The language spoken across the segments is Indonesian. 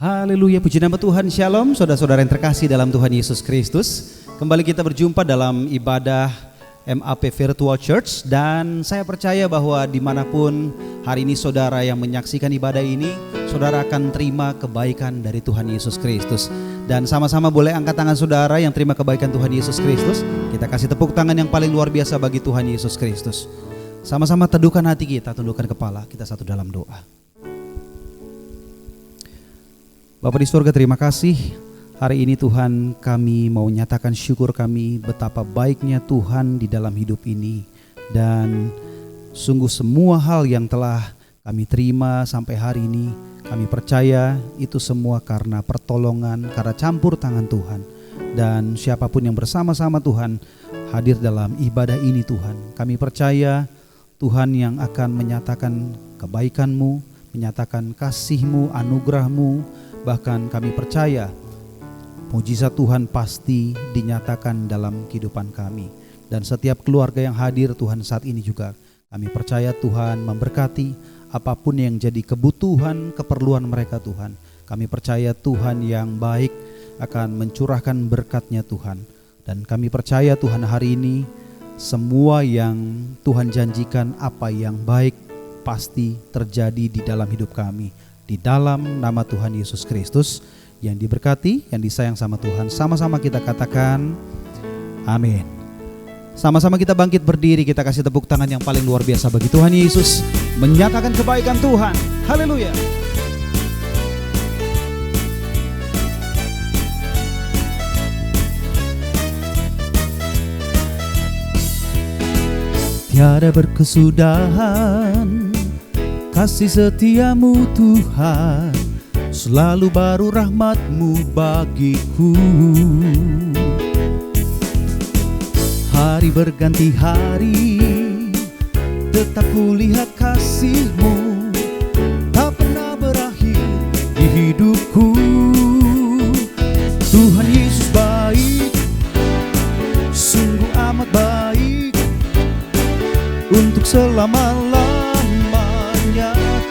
Haleluya, puji nama Tuhan. Shalom saudara-saudara yang terkasih dalam Tuhan Yesus Kristus. Kembali kita berjumpa dalam ibadah MAP Virtual Church. Dan saya percaya bahwa dimanapun hari ini saudara yang menyaksikan ibadah ini, saudara akan terima kebaikan dari Tuhan Yesus Kristus. Dan sama-sama boleh angkat tangan saudara yang terima kebaikan Tuhan Yesus Kristus. Kita kasih tepuk tangan yang paling luar biasa bagi Tuhan Yesus Kristus. Sama-sama teduhkan hati kita, tundukkan kepala, kita satu dalam doa. Bapa di surga, terima kasih hari ini Tuhan, kami mau nyatakan syukur kami betapa baiknya Tuhan di dalam hidup ini. Dan sungguh semua hal yang telah kami terima sampai hari ini, kami percaya itu semua karena pertolongan, karena campur tangan Tuhan. Dan siapapun yang bersama-sama Tuhan hadir dalam ibadah ini Tuhan, kami percaya Tuhan yang akan menyatakan kebaikan-Mu, menyatakan kasih-Mu, anugerah-Mu. Bahkan kami percaya mujizat Tuhan pasti dinyatakan dalam kehidupan kami. Dan setiap keluarga yang hadir Tuhan saat ini juga kami percaya Tuhan memberkati apapun yang jadi kebutuhan, keperluan mereka Tuhan. Kami percaya Tuhan yang baik akan mencurahkan berkat-Nya Tuhan. Dan kami percaya Tuhan hari ini semua yang Tuhan janjikan, apa yang baik pasti terjadi di dalam hidup kami. Di dalam nama Tuhan Yesus Kristus yang diberkati, yang disayang sama Tuhan, sama-sama kita katakan amin. Sama-sama kita bangkit berdiri, kita kasih tepuk tangan yang paling luar biasa bagi Tuhan Yesus, menyatakan kebaikan Tuhan. Haleluya. Tiada berkesudahan kasih setiamu Tuhan, selalu baru rahmat-Mu bagiku. Hari berganti hari, tetap kulihat kasih-Mu, tak pernah berakhir di hidupku. Tuhan Yesus baik, sungguh amat baik, untuk selama-lamanya.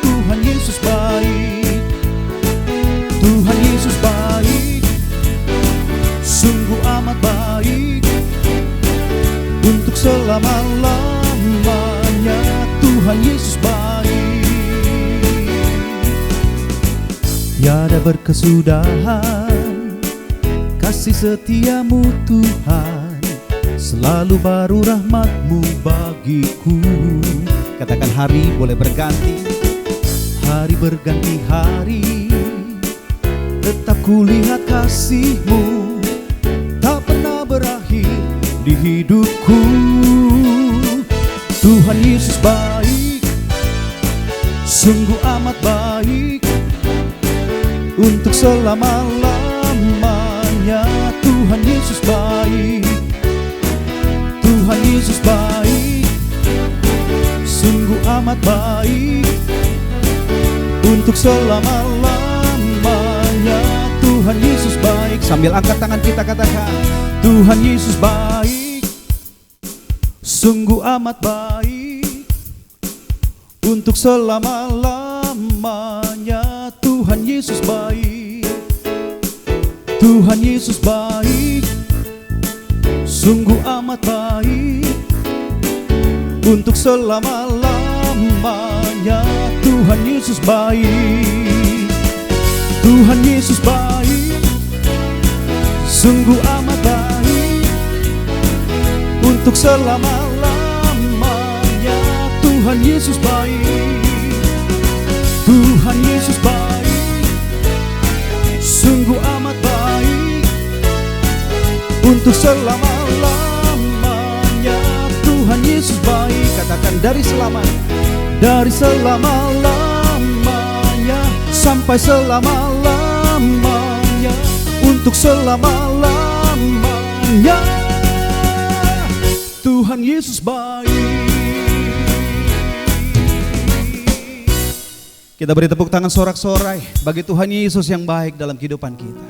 Tuhan Yesus baik, Tuhan Yesus baik, sungguh amat baik, untuk selama-lamanya. Tuhan Yesus baik. Tiada berkesudahan kasih setiamu Tuhan, selalu baru rahmat-Mu bagiku. Katakan hari boleh berganti, hari berganti hari, tetap kulihat kasih-Mu, tak pernah berakhir di hidupku. Tuhan Yesus baik, sungguh amat baik, untuk selama-lamanya. Tuhan Yesus baik, Tuhan Yesus baik, sungguh amat baik, untuk selama-lamanya. Tuhan Yesus baik. Sambil angkat tangan kita katakan, Tuhan Yesus baik, sungguh amat baik, untuk selama-lamanya. Tuhan Yesus baik, Tuhan Yesus baik, sungguh amat baik, untuk selama-lamanya. Tuhan Yesus baik, Tuhan Yesus baik, sungguh amat baik, untuk selama-lamanya. Tuhan Yesus baik, Tuhan Yesus baik, sungguh amat baik, untuk selama-lamanya. Tuhan Yesus baik. Katakan dari selama-lamanya sampai selama-lamanya, untuk selama-lamanya. Tuhan Yesus baik. Kita beri tepuk tangan sorak-sorai bagi Tuhan Yesus yang baik dalam kehidupan kita.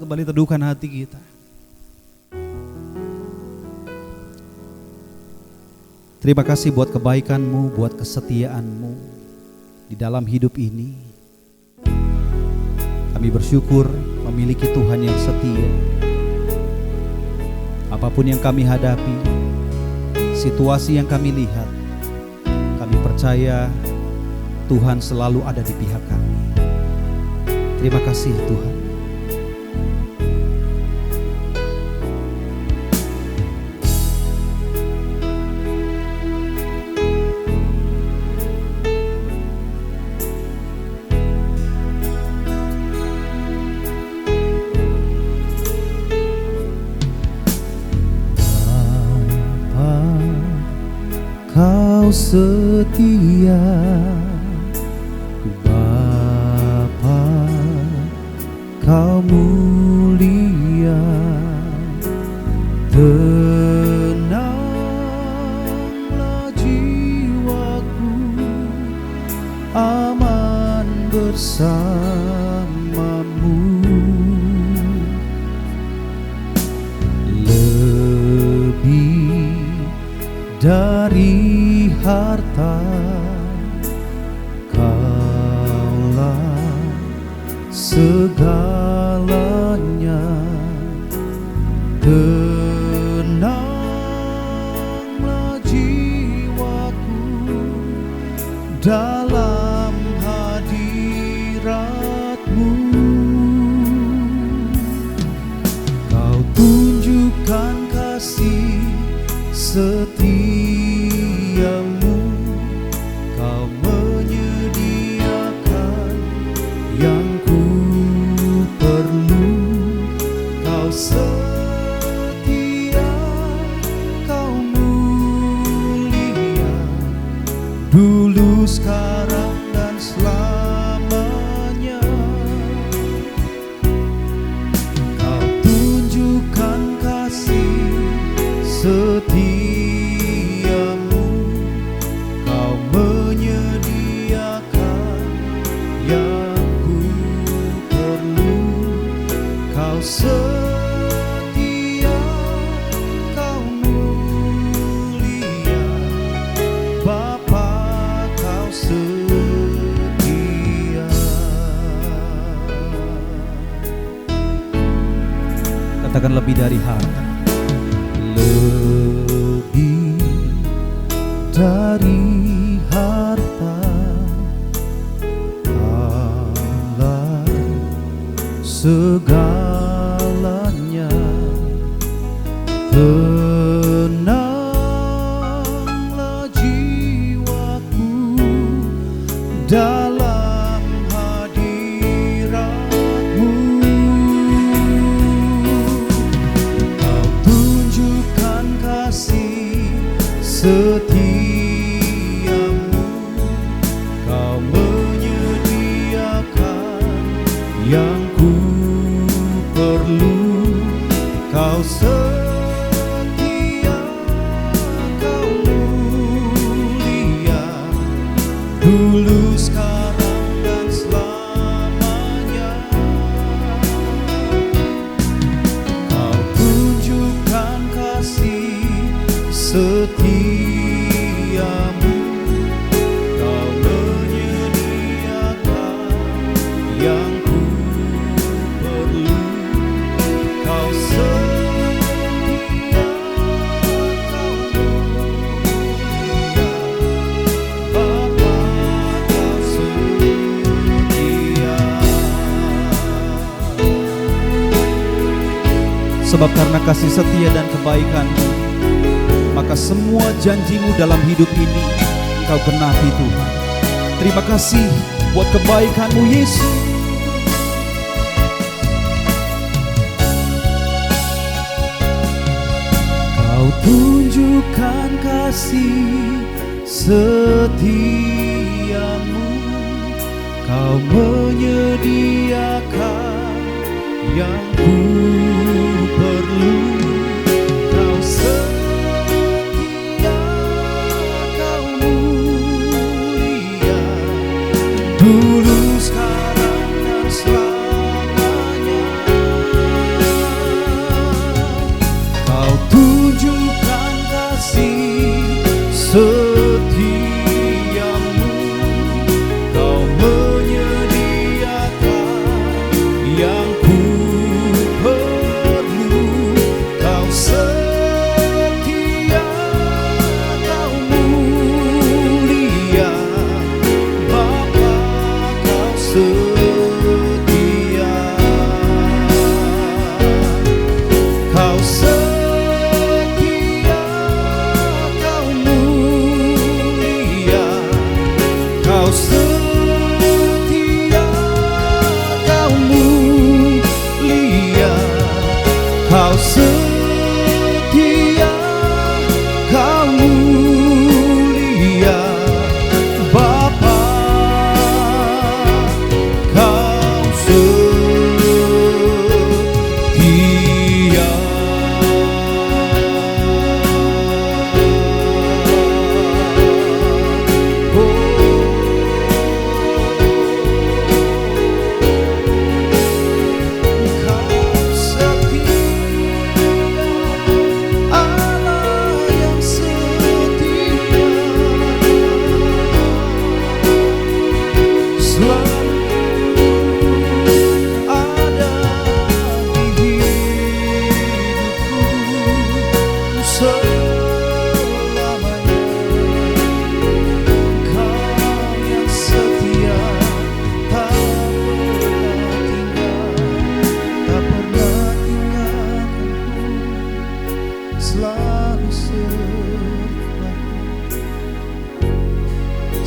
Kembali teduhkan hati kita. Terima kasih buat kebaikan-Mu, buat kesetiaan-Mu di dalam hidup ini. Kami bersyukur memiliki Tuhan yang setia. Apapun yang kami hadapi, situasi yang kami lihat, kami percaya Tuhan selalu ada di pihak kami. Terima kasih Tuhan. Kau setia, Bapa, Kau mulia. Tenanglah jiwaku, aman bersamamu. Lebih dari harta, Kaulah segalanya. Tenanglah jiwaku dalam hadirat-Mu. Kau tunjukkan kasih setiamu, Kau menyediakan yang ku perlu. Kau setia, Kau mulia, dulu, sekarang, dan selamanya. Kau tunjukkan kasih setiamu, Kau menyediakan yang ku perlu. Kau setia, Kau mulia, Bapa, Kau setia. Katakan lebih dari harta. Lebih dari harta, Allah segalanya. Tenanglah jiwaku dalam hadirat-Mu. Kau tunjukkan kasih setiamu, Kau menyediakan yang ku perlu. Kau setia, Kau mulia, dulu, sekarang, dan selamanya. Kau tunjukkan kasih setiamu, Kau menyediakan yang ku perlu. Kau setia, Kau mulia, Bapa, Kau setia. Sebab karena kasih setia dan kebaikan-Mu, maka semua janji-Mu dalam hidup ini Engkau genapi Tuhan. Terima kasih buat kebaikan-Mu Yesus. Kau tunjukkan kasih setiamu, Kau menyediakan yang ku perlu. Kau setia, Kau mulia, dulu, sekarang, dan selamanya. Kau tunjukkan kasih setiamu, Kau menyediakan setia, Kau mulia, Bapa, Kau setia.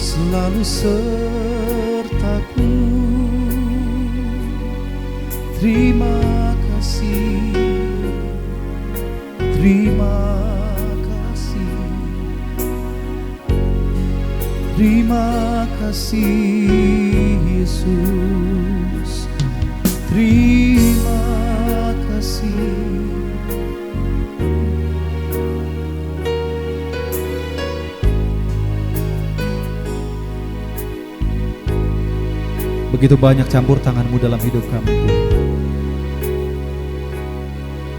Selalu sertaku. Terima kasih, terima kasih, terima kasih Yesus, terima kasih. Begitu banyak campur tangan-Mu dalam hidup kami, Tuhan.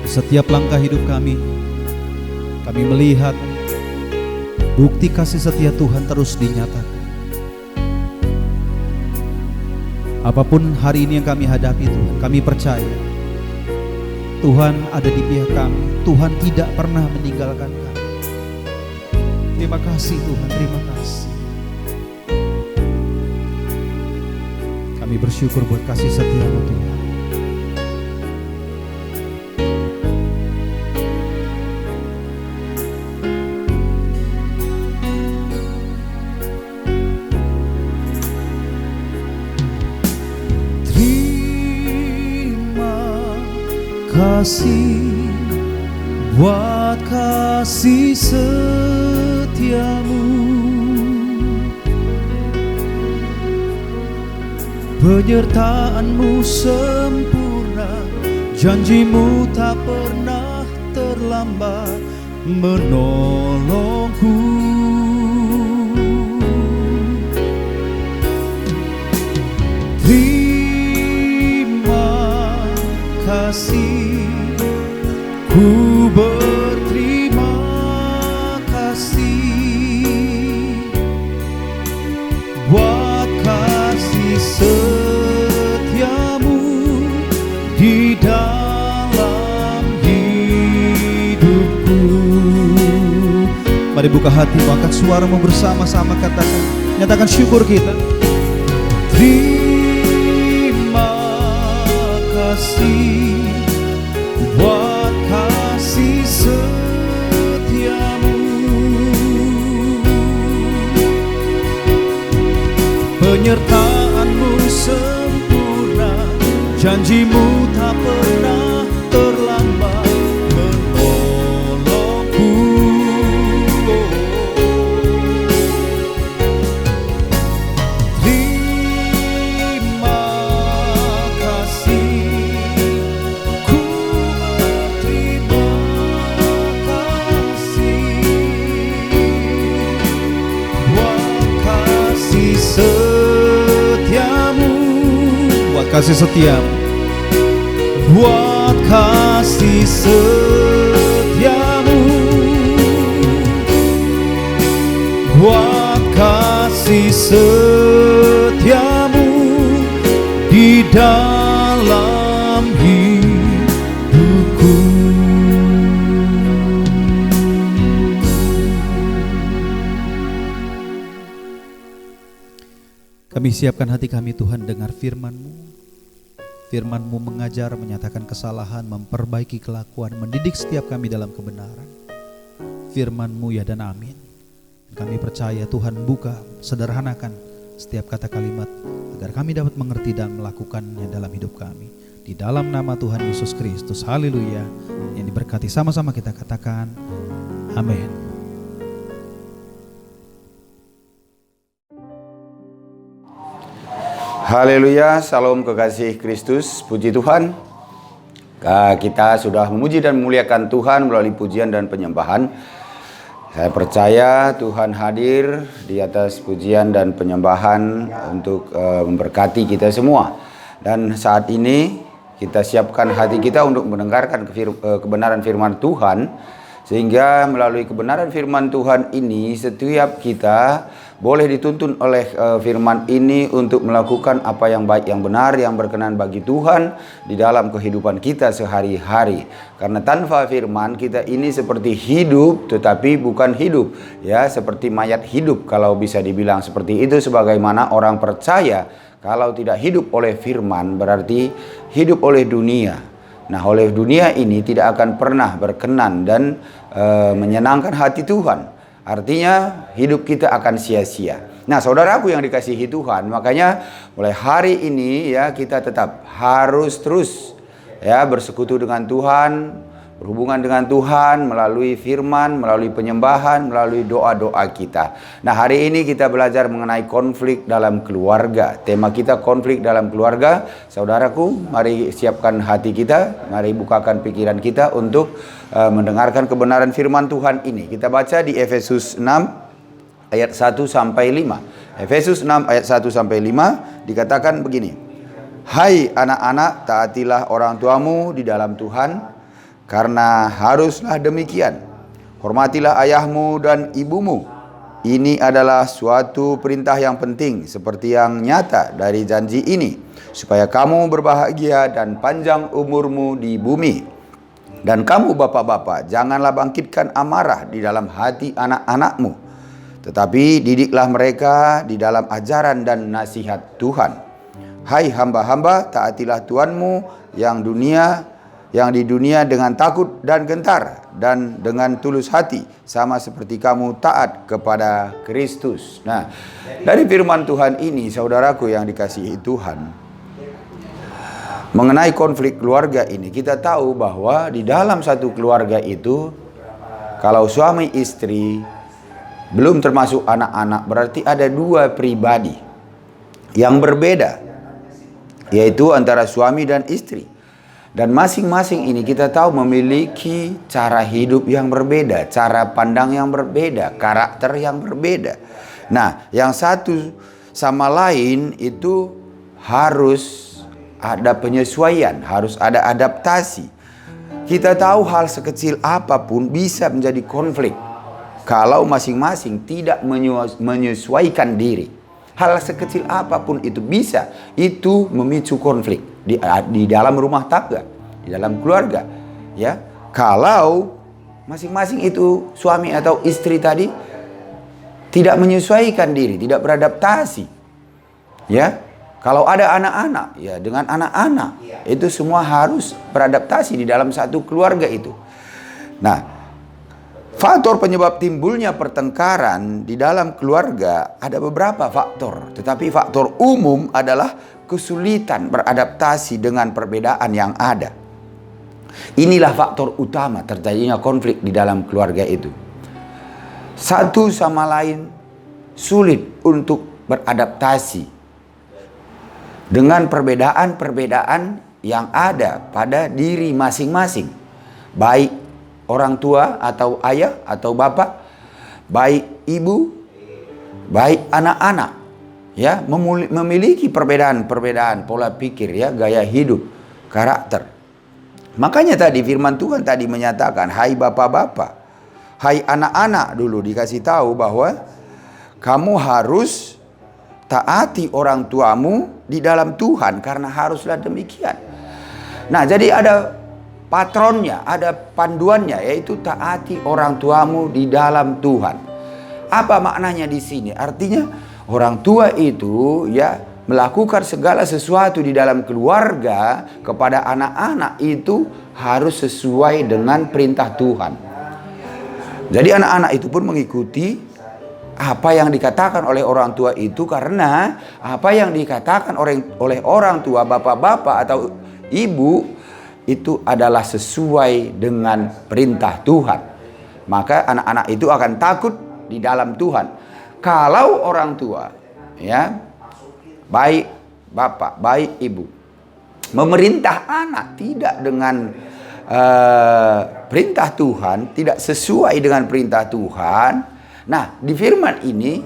Di setiap langkah hidup kami melihat bukti kasih setia Tuhan terus dinyatakan. Apapun hari ini yang kami hadapi, Tuhan, kami percaya Tuhan ada di pihak kami. Tuhan tidak pernah meninggalkan kami. Terima kasih Tuhan, terima kasih. Kami bersyukur buat kasih setia-Mu, Tuhan. Terima kasih buat kasih setia-Mu. Penyertaan-Mu sempurna, janji-Mu tak pernah terlambat menolongku. Terima kasih, ku berterima kasih buat kasih setia-Mu di dalam hidupku. Mari buka hatimu, angkat suaramu bersama-sama, katakan, nyatakan syukur kita. Terima kasih buat kasih setia-Mu. Penyertaan-Mu sempurna, janji-Mu tak pernah terlambat menolongku. Terima kasih, ku berterima kasih buat kasih setia-Mu, buat kasih setia-Mu, buat kasih setia-Mu, buat kasih setia-Mu di dalam hidupku. Kami siapkan hati kami Tuhan dengar firman-Mu. Firman-Mu mengajar, menyatakan kesalahan, memperbaiki kelakuan, mendidik setiap kami dalam kebenaran. Firman-Mu ya dan amin. Kami percaya Tuhan buka, sederhanakan setiap kata kalimat agar kami dapat mengerti dan melakukannya dalam hidup kami. Di dalam nama Tuhan Yesus Kristus, haleluya. Yang diberkati sama-sama kita katakan, amin. Haleluya, salam kekasih Kristus, puji Tuhan. Kita sudah memuji dan memuliakan Tuhan melalui pujian dan penyembahan. Saya percaya Tuhan hadir di atas pujian dan penyembahan untuk memberkati kita semua. Dan saat ini kita siapkan hati kita untuk mendengarkan kebenaran firman Tuhan, sehingga melalui kebenaran firman Tuhan ini setiap kita boleh dituntun oleh firman ini untuk melakukan apa yang baik, yang benar, yang berkenan bagi Tuhan di dalam kehidupan kita sehari-hari. Karena tanpa firman kita ini seperti hidup tetapi bukan hidup, ya, seperti mayat hidup kalau bisa dibilang seperti itu. Sebagaimana orang percaya kalau tidak hidup oleh firman berarti hidup oleh dunia. Nah, oleh dunia ini tidak akan pernah berkenan dan menyenangkan hati Tuhan. Artinya hidup kita akan sia-sia. Nah, saudaraku yang dikasihi Tuhan, makanya mulai hari ini ya kita tetap harus terus ya bersekutu dengan Tuhan, berhubungan dengan Tuhan melalui firman, melalui penyembahan, melalui doa-doa kita. Nah, hari ini kita belajar mengenai konflik dalam keluarga. Tema kita konflik dalam keluarga. Saudaraku, mari siapkan hati kita, mari bukakan pikiran kita untuk mendengarkan kebenaran firman Tuhan ini. Kita baca di Efesus 6 ayat 1 sampai 5. Efesus 6 ayat 1 sampai 5 dikatakan begini. Hai anak-anak, taatilah orang tuamu di dalam Tuhan, karena haruslah demikian. Hormatilah ayahmu dan ibumu. Ini adalah suatu perintah yang penting, seperti yang nyata dari janji ini, supaya kamu berbahagia dan panjang umurmu di bumi. Dan kamu bapak-bapak, janganlah bangkitkan amarah di dalam hati anak-anakmu, tetapi didiklah mereka di dalam ajaran dan nasihat Tuhan. Hai hamba-hamba, taatilah Tuhanmu yang di dunia dengan takut dan gentar dan dengan tulus hati, sama seperti kamu taat kepada Kristus. Nah, dari firman Tuhan ini, saudaraku yang dikasihi Tuhan, mengenai konflik keluarga ini, kita tahu bahwa di dalam satu keluarga itu, kalau suami istri belum termasuk anak-anak, berarti ada dua pribadi yang berbeda, yaitu antara suami dan istri. Dan masing-masing ini kita tahu memiliki cara hidup yang berbeda, cara pandang yang berbeda, karakter yang berbeda. Nah, yang satu sama lain itu harus ada penyesuaian, harus ada adaptasi. Kita tahu hal sekecil apapun bisa menjadi konflik kalau masing-masing tidak menyesuaikan diri. Hal sekecil apapun itu bisa, itu memicu konflik di dalam rumah tangga, di dalam keluarga, ya. Kalau masing-masing itu suami atau istri tadi tidak menyesuaikan diri, tidak beradaptasi, ya. Kalau ada anak-anak, ya dengan anak-anak itu semua harus beradaptasi di dalam satu keluarga itu. Nah, faktor penyebab timbulnya pertengkaran di dalam keluarga ada beberapa faktor, tetapi faktor umum adalah kesulitan beradaptasi dengan perbedaan yang ada. Inilah faktor utama terjadinya konflik di dalam keluarga itu. Satu sama lain sulit untuk beradaptasi dengan perbedaan-perbedaan yang ada pada diri masing-masing, baik orang tua atau ayah atau bapak, baik ibu, baik anak-anak, ya, memiliki perbedaan-perbedaan pola pikir, ya, gaya hidup, karakter. Makanya tadi firman Tuhan tadi menyatakan, hai bapak-bapak, hai anak-anak, dulu dikasih tahu bahwa kamu harus taati orang tuamu di dalam Tuhan, karena haruslah demikian. Nah, jadi ada patronnya, ada panduannya, yaitu taati orang tuamu di dalam Tuhan. Apa maknanya di sini? Artinya orang tua itu, ya, melakukan segala sesuatu di dalam keluarga kepada anak-anak itu harus sesuai dengan perintah Tuhan. Jadi anak-anak itu pun mengikuti apa yang dikatakan oleh orang tua itu, karena apa yang dikatakan oleh orang tua, bapak-bapak atau ibu itu adalah sesuai dengan perintah Tuhan, maka anak-anak itu akan takut di dalam Tuhan. Kalau orang tua, ya, baik bapak, baik ibu, memerintah anak tidak dengan perintah Tuhan, tidak sesuai dengan perintah Tuhan. Nah, di firman ini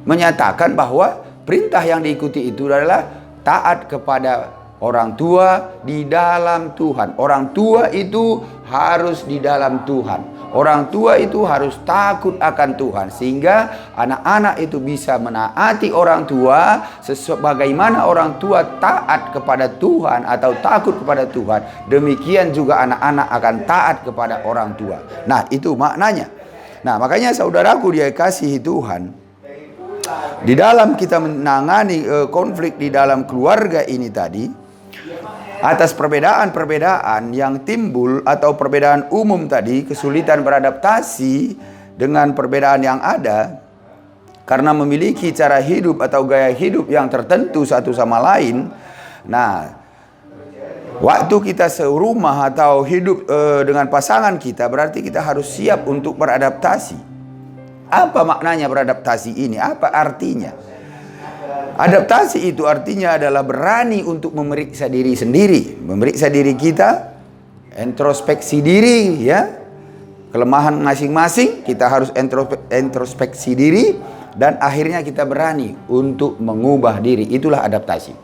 menyatakan bahwa perintah yang diikuti itu adalah taat kepada orang tua di dalam Tuhan. Orang tua itu harus di dalam Tuhan. Orang tua itu harus takut akan Tuhan, sehingga anak-anak itu bisa menaati orang tua sebagaimana orang tua taat kepada Tuhan atau takut kepada Tuhan. Demikian juga anak-anak akan taat kepada orang tua. Nah, itu maknanya. Nah, makanya saudaraku dia kasih Tuhan, di dalam kita menangani konflik di dalam keluarga ini tadi, atas perbedaan-perbedaan yang timbul atau perbedaan umum tadi, kesulitan beradaptasi dengan perbedaan yang ada karena memiliki cara hidup atau gaya hidup yang tertentu satu sama lain. Nah, waktu kita serumah atau hidup dengan pasangan kita, berarti kita harus siap untuk beradaptasi. Apa maknanya beradaptasi ini? Apa artinya? Adaptasi itu artinya adalah berani untuk memeriksa diri sendiri, memeriksa diri kita, introspeksi diri, ya, kelemahan masing-masing kita harus introspeksi diri, dan akhirnya kita berani untuk mengubah diri. Itulah adaptasi.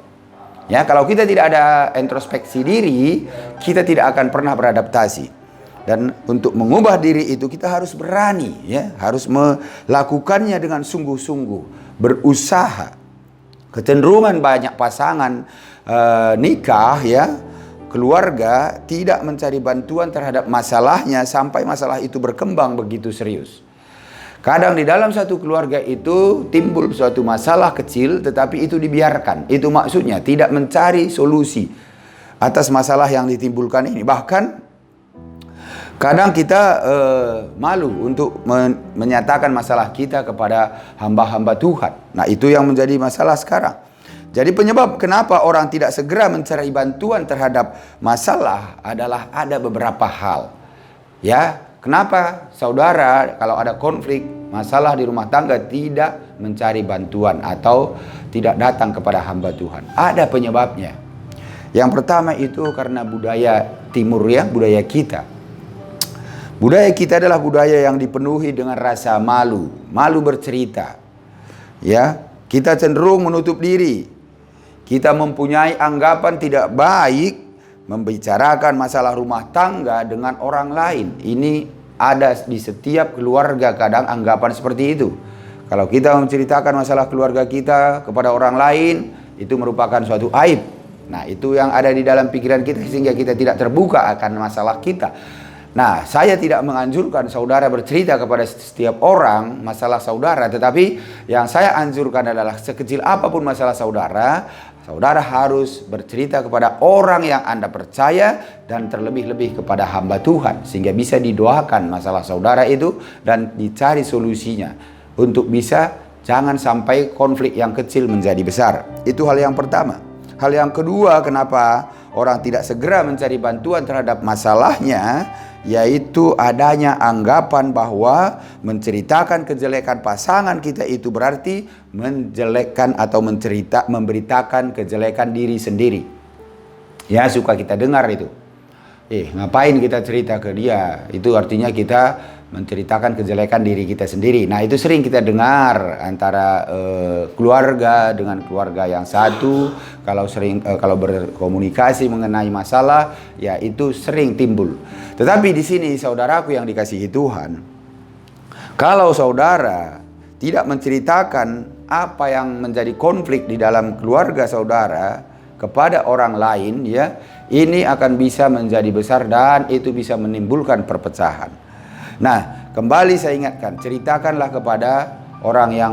Ya, kalau kita tidak ada introspeksi diri, kita tidak akan pernah beradaptasi. Dan untuk mengubah diri itu kita harus berani, ya, harus melakukannya dengan sungguh-sungguh, berusaha. Kecenderungan banyak pasangan nikah, ya, keluarga tidak mencari bantuan terhadap masalahnya sampai masalah itu berkembang begitu serius. Kadang di dalam satu keluarga itu timbul suatu masalah kecil tetapi itu dibiarkan. Itu maksudnya tidak mencari solusi atas masalah yang ditimbulkan ini. Bahkan kadang kita malu untuk menyatakan masalah kita kepada hamba-hamba Tuhan. Nah, itu yang menjadi masalah sekarang. Jadi penyebab kenapa orang tidak segera mencari bantuan terhadap masalah adalah ada beberapa hal. Ya, kenapa saudara kalau ada konflik, masalah di rumah tangga tidak mencari bantuan atau tidak datang kepada hamba Tuhan? Ada penyebabnya. Yang pertama itu karena budaya timur, ya, budaya kita. Budaya kita adalah budaya yang dipenuhi dengan rasa malu, malu bercerita. Ya, kita cenderung menutup diri. Kita mempunyai anggapan tidak baik membicarakan masalah rumah tangga dengan orang lain. Ini ada di setiap keluarga kadang anggapan seperti itu. Kalau kita menceritakan masalah keluarga kita kepada orang lain, itu merupakan suatu aib. Nah, itu yang ada di dalam pikiran kita sehingga kita tidak terbuka akan masalah kita. Nah, saya tidak menganjurkan saudara bercerita kepada setiap orang masalah saudara, tetapi yang saya anjurkan adalah sekecil apapun masalah saudara, saudara harus bercerita kepada orang yang Anda percaya dan terlebih-lebih kepada hamba Tuhan, sehingga bisa didoakan masalah saudara itu dan dicari solusinya untuk bisa jangan sampai konflik yang kecil menjadi besar. Itu hal yang pertama. Hal yang kedua, kenapa orang tidak segera mencari bantuan terhadap masalahnya, yaitu adanya anggapan bahwa menceritakan kejelekan pasangan kita itu berarti menjelekkan atau memberitakan kejelekan diri sendiri. Ya, suka kita dengar itu. Ngapain kita cerita ke dia? Itu artinya kita menceritakan kejelekan diri kita sendiri. Nah, itu sering kita dengar antara keluarga dengan keluarga yang satu. Kalau berkomunikasi mengenai masalah, ya itu sering timbul. Tetapi di sini saudaraku yang dikasihi Tuhan, kalau saudara tidak menceritakan apa yang menjadi konflik di dalam keluarga saudara kepada orang lain, ya, ini akan bisa menjadi besar dan itu bisa menimbulkan perpecahan. Nah, kembali saya ingatkan, ceritakanlah kepada orang yang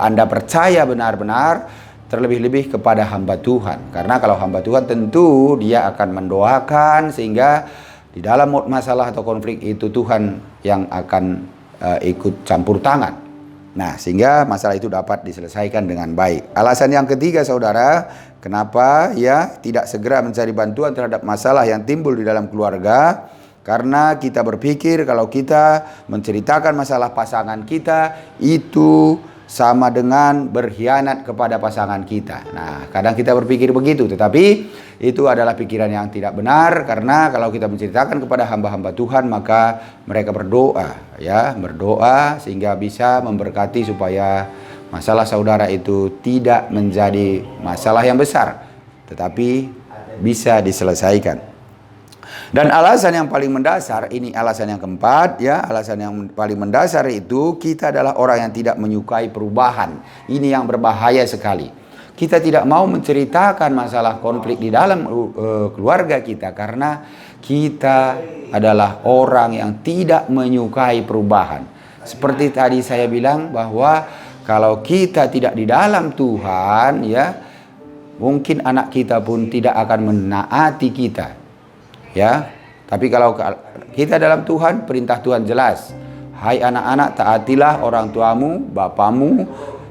Anda percaya benar-benar, terlebih-lebih kepada hamba Tuhan. Karena kalau hamba Tuhan tentu dia akan mendoakan sehingga di dalam masalah atau konflik itu Tuhan yang akan ikut campur tangan. Nah, sehingga masalah itu dapat diselesaikan dengan baik. Alasan yang ketiga, saudara, kenapa ya tidak segera mencari bantuan terhadap masalah yang timbul di dalam keluarga? Karena kita berpikir kalau kita menceritakan masalah pasangan kita itu sama dengan berkhianat kepada pasangan kita. Nah, kadang kita berpikir begitu, tetapi itu adalah pikiran yang tidak benar, karena kalau kita menceritakan kepada hamba-hamba Tuhan, maka mereka berdoa, ya, berdoa sehingga bisa memberkati supaya masalah saudara itu tidak menjadi masalah yang besar, tetapi bisa diselesaikan. Dan alasan yang paling mendasar, ini alasan yang keempat, ya, alasan yang paling mendasar itu kita adalah orang yang tidak menyukai perubahan. Ini yang berbahaya sekali. Kita tidak mau menceritakan masalah konflik di dalam keluarga kita karena kita adalah orang yang tidak menyukai perubahan. Seperti tadi saya bilang bahwa kalau kita tidak di dalam Tuhan, ya, mungkin anak kita pun tidak akan menaati kita. Ya, tapi kalau kita dalam Tuhan, perintah Tuhan jelas. Hai anak-anak, taatilah orang tuamu, bapamu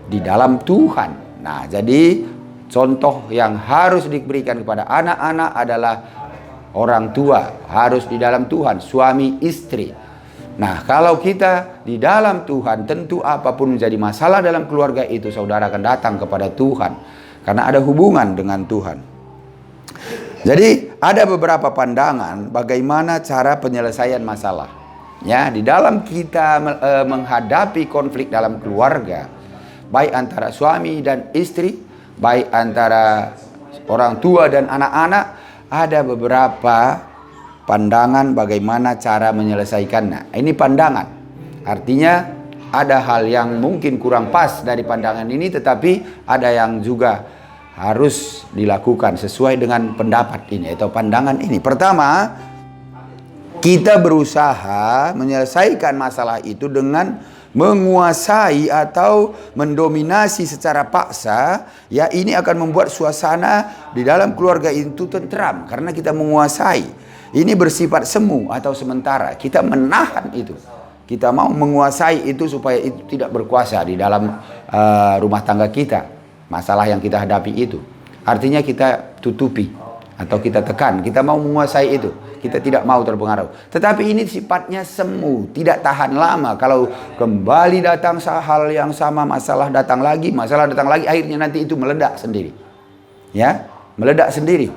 di dalam Tuhan. Nah, jadi contoh yang harus diberikan kepada anak-anak adalah orang tua harus di dalam Tuhan, suami istri. Nah, kalau kita di dalam Tuhan, tentu apapun menjadi masalah dalam keluarga itu, saudara akan datang kepada Tuhan karena ada hubungan dengan Tuhan. Jadi ada beberapa pandangan bagaimana cara penyelesaian masalah. Ya, di dalam kita menghadapi konflik dalam keluarga, baik antara suami dan istri, baik antara orang tua dan anak-anak, ada beberapa pandangan bagaimana cara menyelesaikannya. Ini pandangan. Artinya ada hal yang mungkin kurang pas dari pandangan ini, tetapi ada yang juga harus dilakukan sesuai dengan pendapat ini atau pandangan ini. Pertama, kita berusaha menyelesaikan masalah itu dengan menguasai atau mendominasi secara paksa. Ya, ini akan membuat suasana di dalam keluarga itu tentram karena kita menguasai. Ini bersifat semu atau sementara. Kita menahan itu. Kita mau menguasai itu supaya itu tidak berkuasa di dalam rumah tangga kita. Masalah yang kita hadapi itu, artinya kita tutupi atau kita tekan, kita mau menguasai itu, kita tidak mau terpengaruh. Tetapi ini sifatnya semu, tidak tahan lama. Kalau kembali datang hal yang sama, masalah datang lagi, akhirnya nanti itu meledak sendiri. Ya, meledak sendiri.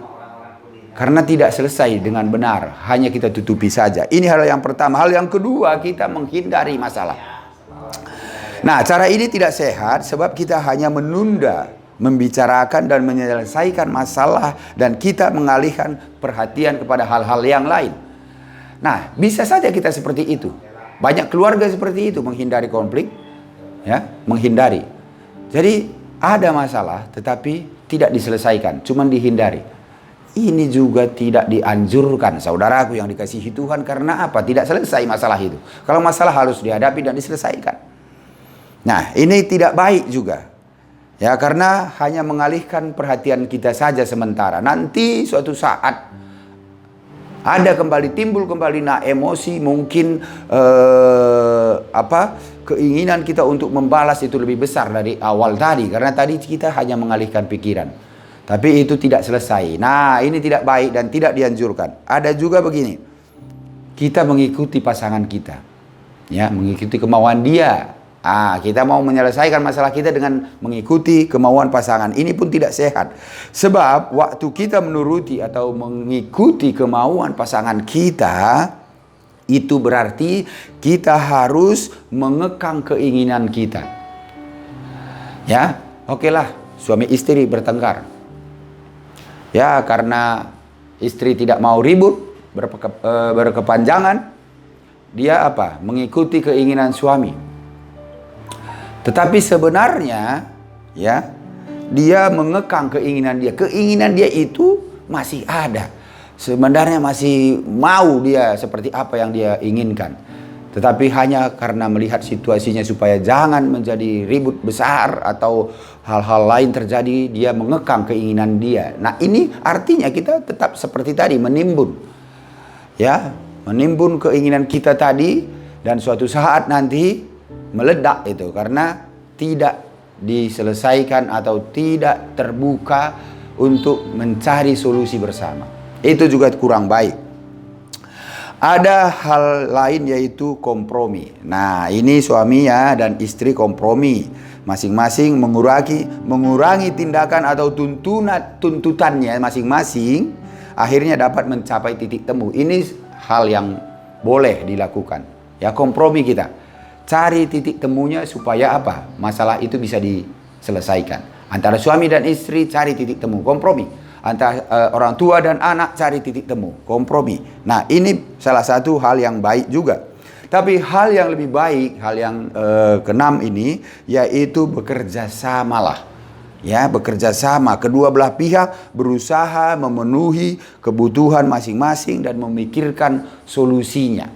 Karena tidak selesai dengan benar, hanya kita tutupi saja. Ini hal yang pertama. Hal yang kedua, kita menghindari masalah. Nah, cara ini tidak sehat sebab kita hanya menunda membicarakan dan menyelesaikan masalah dan kita mengalihkan perhatian kepada hal-hal yang lain. Nah, bisa saja kita seperti itu. Banyak keluarga seperti itu, menghindari konflik, ya, menghindari. Jadi ada masalah tetapi tidak diselesaikan, cuma dihindari. Ini juga tidak dianjurkan, saudaraku yang dikasihi Tuhan. Karena apa? Tidak selesai masalah itu. Kalau masalah harus dihadapi dan diselesaikan. Nah, ini tidak baik juga. Ya, karena hanya mengalihkan perhatian kita saja sementara. Nanti suatu saat ada timbul kembali emosi, mungkin keinginan kita untuk membalas itu lebih besar dari awal tadi, karena tadi kita hanya mengalihkan pikiran. Tapi itu tidak selesai. Nah, ini tidak baik dan tidak dianjurkan. Ada juga begini. Kita mengikuti pasangan kita. Ya, mengikuti kemauan dia. Kita mau menyelesaikan masalah kita dengan mengikuti kemauan pasangan. Ini pun tidak sehat. Sebab waktu kita menuruti atau mengikuti kemauan pasangan kita, itu berarti kita harus mengekang keinginan kita. Ya, okelah, suami istri bertengkar. Ya, karena istri tidak mau ribut, berkepanjangan, dia mengikuti keinginan suami. Tetapi sebenarnya, ya, dia mengekang keinginan dia. Keinginan dia itu masih ada. Sebenarnya masih mau dia seperti apa yang dia inginkan. Tetapi hanya karena melihat situasinya supaya jangan menjadi ribut besar atau hal-hal lain terjadi, dia mengekang keinginan dia. Nah, ini artinya kita tetap seperti tadi, menimbun. Ya, menimbun keinginan kita tadi, dan suatu saat nanti meledak itu karena tidak diselesaikan atau tidak terbuka untuk mencari solusi bersama. Itu juga kurang baik. Ada hal lain yaitu kompromi. Nah, ini suami ya dan istri kompromi. Masing-masing mengurangi tindakan atau tuntutannya masing-masing, akhirnya dapat mencapai titik temu. Ini hal yang boleh dilakukan. Ya, kompromi kita. Cari titik temunya supaya apa? Masalah itu bisa diselesaikan. Antara suami dan istri cari titik temu, kompromi. Antara orang tua dan anak cari titik temu, kompromi. Nah, ini salah satu hal yang baik juga. Tapi hal yang lebih baik, hal yang keenam ini, yaitu bekerja samalah. Ya, bekerja sama. Kedua belah pihak berusaha memenuhi kebutuhan masing-masing dan memikirkan solusinya.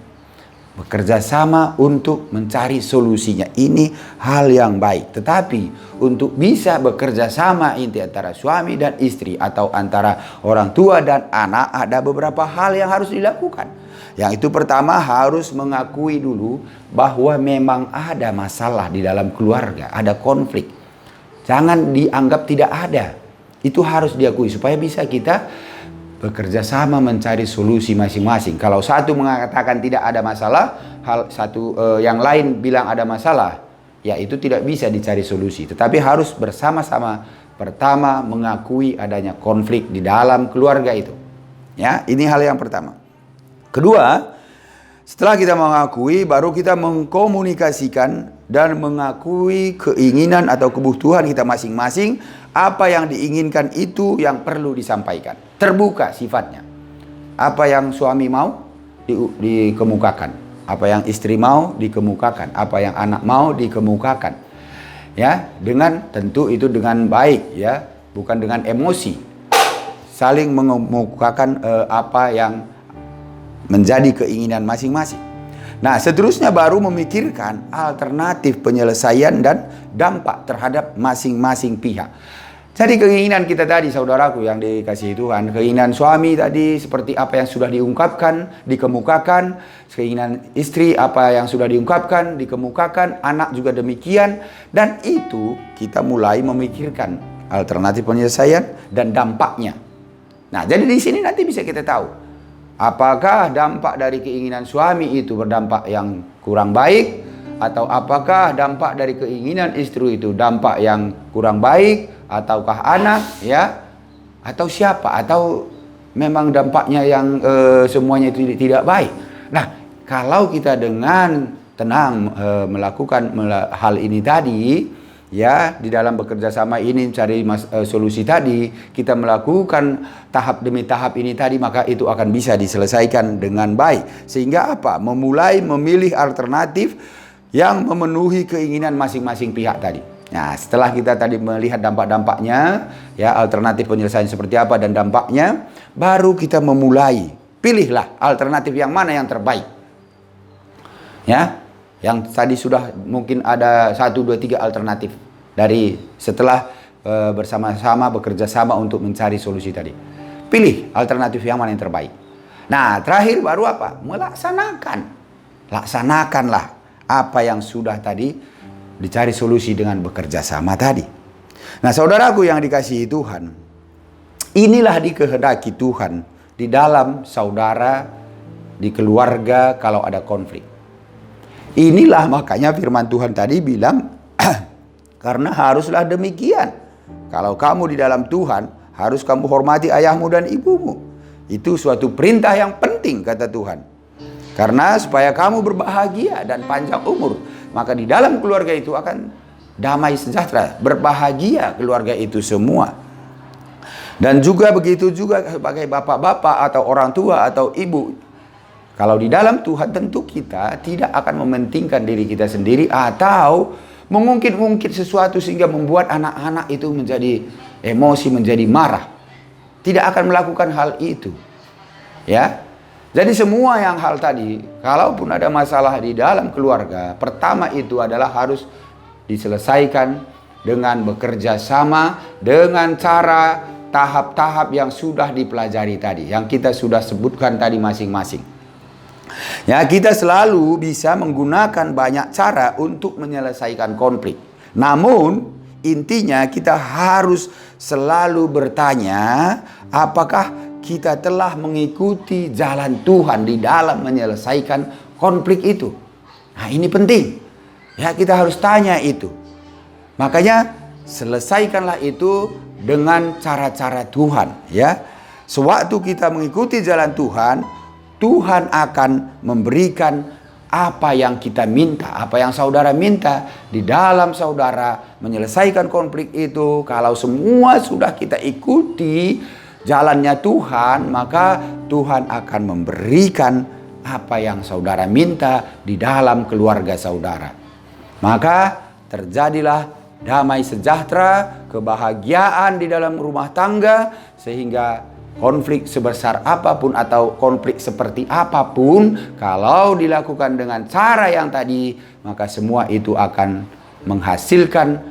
Bekerja sama untuk mencari solusinya. Ini hal yang baik. Tetapi untuk bisa bekerja sama antara suami dan istri atau antara orang tua dan anak, ada beberapa hal yang harus dilakukan. Yang itu pertama, harus mengakui dulu bahwa memang ada masalah di dalam keluarga, ada konflik. Jangan dianggap tidak ada. Itu harus diakui supaya bisa kita bekerja sama mencari solusi masing-masing. Kalau satu mengatakan tidak ada masalah, yang lain bilang ada masalah, ya itu tidak bisa dicari solusi. Tetapi harus bersama-sama pertama mengakui adanya konflik di dalam keluarga itu. Ya, ini hal yang pertama. Kedua, setelah kita mengakui, baru kita mengkomunikasikan dan mengakui keinginan atau kebutuhan kita masing-masing. Apa yang diinginkan itu yang perlu disampaikan. Terbuka sifatnya. Apa yang suami mau dikemukakan. Apa yang istri mau dikemukakan. Apa yang anak mau dikemukakan. Ya, dengan tentu itu dengan baik ya, bukan dengan emosi. Saling mengemukakan apa yang menjadi keinginan masing-masing. Nah, seterusnya baru memikirkan alternatif penyelesaian dan dampak terhadap masing-masing pihak. Jadi keinginan kita tadi, saudaraku yang dikasihi Tuhan, keinginan suami tadi seperti apa yang sudah diungkapkan, dikemukakan, keinginan istri apa yang sudah diungkapkan, dikemukakan, anak juga demikian, dan itu kita mulai memikirkan alternatif penyelesaian dan dampaknya. Nah, jadi di sini nanti bisa kita tahu apakah dampak dari keinginan suami itu berdampak yang kurang baik, atau apakah dampak dari keinginan istri itu dampak yang kurang baik, ataukah anak ya, atau siapa, atau memang dampaknya yang semuanya itu tidak baik. Nah, kalau kita dengan tenang melakukan hal ini tadi ya, di dalam bekerja sama ini cari solusi tadi, kita melakukan tahap demi tahap ini tadi, maka itu akan bisa diselesaikan dengan baik. Sehingga apa? Memulai memilih alternatif yang memenuhi keinginan masing-masing pihak tadi. Nah, setelah kita tadi melihat dampak-dampaknya, ya, alternatif penyelesaian seperti apa dan dampaknya, baru kita memulai. Pilihlah alternatif yang mana yang terbaik. Ya, yang tadi sudah mungkin ada 1, 2, 3 alternatif dari setelah bersama-sama bekerja sama untuk mencari solusi tadi. Pilih alternatif yang mana yang terbaik. Nah, terakhir baru apa? Melaksanakan. Laksanakanlah apa yang sudah tadi dicari solusi dengan bekerja sama tadi. Nah, saudaraku yang dikasihi Tuhan, inilah dikehendaki Tuhan di dalam saudara, di keluarga kalau ada konflik. Inilah makanya firman Tuhan tadi bilang, karena haruslah demikian. Kalau kamu di dalam Tuhan, harus kamu hormati ayahmu dan ibumu. Itu suatu perintah yang penting, kata Tuhan. Karena supaya kamu berbahagia dan panjang umur, maka di dalam keluarga itu akan damai sejahtera, berbahagia keluarga itu semua. Dan juga begitu juga sebagai bapak-bapak atau orang tua atau ibu. Kalau di dalam Tuhan tentu kita tidak akan mementingkan diri kita sendiri atau mengungkit-ungkit sesuatu sehingga membuat anak-anak itu menjadi emosi, menjadi marah. Tidak akan melakukan hal itu. Ya. Jadi semua yang hal tadi, kalaupun ada masalah di dalam keluarga, pertama itu adalah harus diselesaikan dengan bekerja sama, dengan cara tahap-tahap yang sudah dipelajari tadi, yang kita sudah sebutkan tadi masing-masing. Ya, kita selalu bisa menggunakan banyak cara untuk menyelesaikan konflik. Namun, intinya kita harus selalu bertanya, apakah kita telah mengikuti jalan Tuhan di dalam menyelesaikan konflik itu. Nah, ini penting. Ya, kita harus tanya itu. Makanya, selesaikanlah itu dengan cara-cara Tuhan, ya. Sewaktu kita mengikuti jalan Tuhan, Tuhan akan memberikan apa yang kita minta, apa yang saudara minta di dalam saudara menyelesaikan konflik itu. Kalau semua sudah kita ikuti jalannya Tuhan, maka Tuhan akan memberikan apa yang saudara minta di dalam keluarga saudara. Maka terjadilah damai sejahtera, kebahagiaan di dalam rumah tangga, sehingga konflik sebesar apapun atau konflik seperti apapun, kalau dilakukan dengan cara yang tadi, maka semua itu akan menghasilkan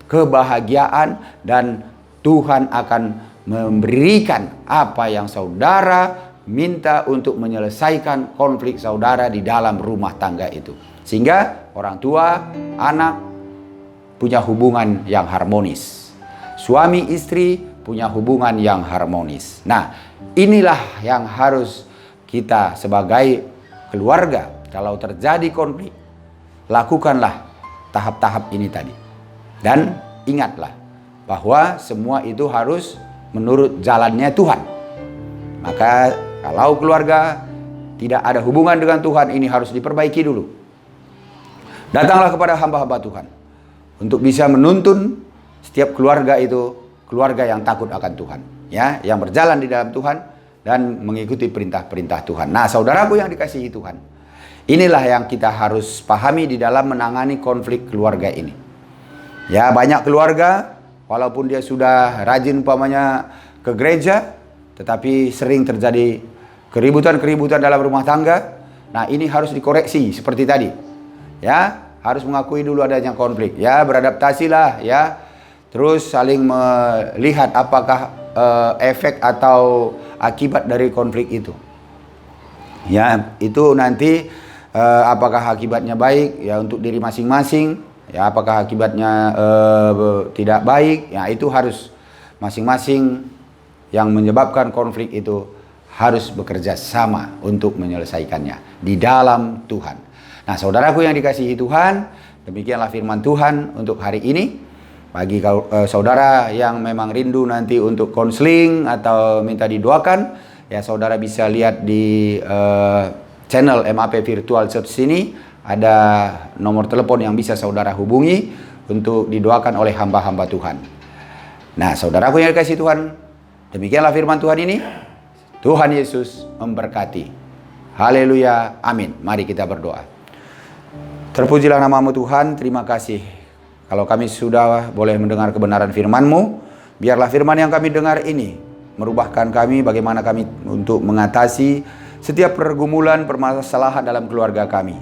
kebahagiaan dan Tuhan akan memberikan apa yang saudara minta untuk menyelesaikan konflik saudara di dalam rumah tangga itu. Sehingga orang tua, anak punya hubungan yang harmonis. Suami istri punya hubungan yang harmonis. Nah, inilah yang harus kita sebagai keluarga. Kalau terjadi konflik, lakukanlah tahap-tahap ini tadi. Dan ingatlah bahwa semua itu harus menurut jalannya Tuhan. Maka kalau keluarga tidak ada hubungan dengan Tuhan, ini harus diperbaiki dulu. Datanglah kepada hamba-hamba Tuhan untuk bisa menuntun setiap keluarga itu keluarga yang takut akan Tuhan, ya, yang berjalan di dalam Tuhan dan mengikuti perintah-perintah Tuhan. Nah, saudaraku yang dikasihi Tuhan, inilah yang kita harus pahami di dalam menangani konflik keluarga ini. Ya, banyak keluarga walaupun dia sudah rajin umpamanya ke gereja, tetapi sering terjadi keributan-keributan dalam rumah tangga. Nah, ini harus dikoreksi seperti tadi. Ya, harus mengakui dulu adanya konflik. Ya, beradaptasilah, ya. Terus saling melihat apakah efek atau akibat dari konflik itu. Ya, itu nanti apakah akibatnya baik ya untuk diri masing-masing, ya apakah akibatnya tidak baik, ya itu harus masing-masing yang menyebabkan konflik itu harus bekerja sama untuk menyelesaikannya di dalam Tuhan. Nah, saudaraku yang dikasihi Tuhan, demikianlah firman Tuhan untuk hari ini. Bagi saudara yang memang rindu nanti untuk konseling atau minta didoakan, ya saudara bisa lihat di channel MAP Virtual Church sini. Ada nomor telepon yang bisa saudara hubungi untuk didoakan oleh hamba-hamba Tuhan. Nah, saudaraku yang dikasihi Tuhan, demikianlah firman Tuhan ini. Tuhan Yesus memberkati. Haleluya, amin. Mari kita berdoa. Terpujilah namamu Tuhan, terima kasih. Kalau kami sudah boleh mendengar kebenaran firman-Mu, biarlah firman yang kami dengar ini merubahkan kami bagaimana kami untuk mengatasi setiap pergumulan, permasalahan dalam keluarga kami.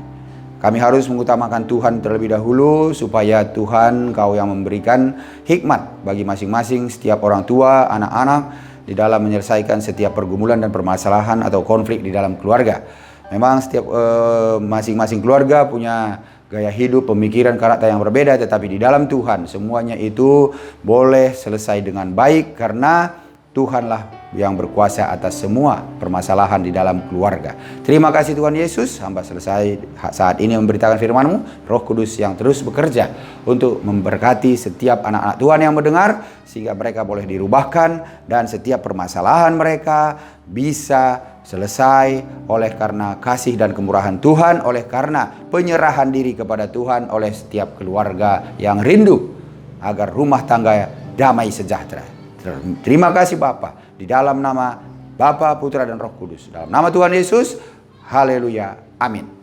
Kami harus mengutamakan Tuhan terlebih dahulu supaya Tuhan Kau yang memberikan hikmat bagi masing-masing setiap orang tua, anak-anak di dalam menyelesaikan setiap pergumulan dan permasalahan atau konflik di dalam keluarga. Memang setiap masing-masing keluarga punya gaya hidup, pemikiran, karakter yang berbeda, tetapi di dalam Tuhan semuanya itu boleh selesai dengan baik karena Tuhanlah yang berkuasa atas semua permasalahan di dalam keluarga. Terima kasih Tuhan Yesus, hamba selesai saat ini memberitakan firman-Mu. Roh Kudus yang terus bekerja untuk memberkati setiap anak-anak Tuhan yang mendengar, sehingga mereka boleh dirubahkan dan setiap permasalahan mereka bisa selesai oleh karena kasih dan kemurahan Tuhan, oleh karena penyerahan diri kepada Tuhan oleh setiap keluarga yang rindu agar rumah tangga damai sejahtera. Terima kasih Bapa, di dalam nama Bapa, Putra dan Roh Kudus, dalam nama Tuhan Yesus. Haleluya, amin.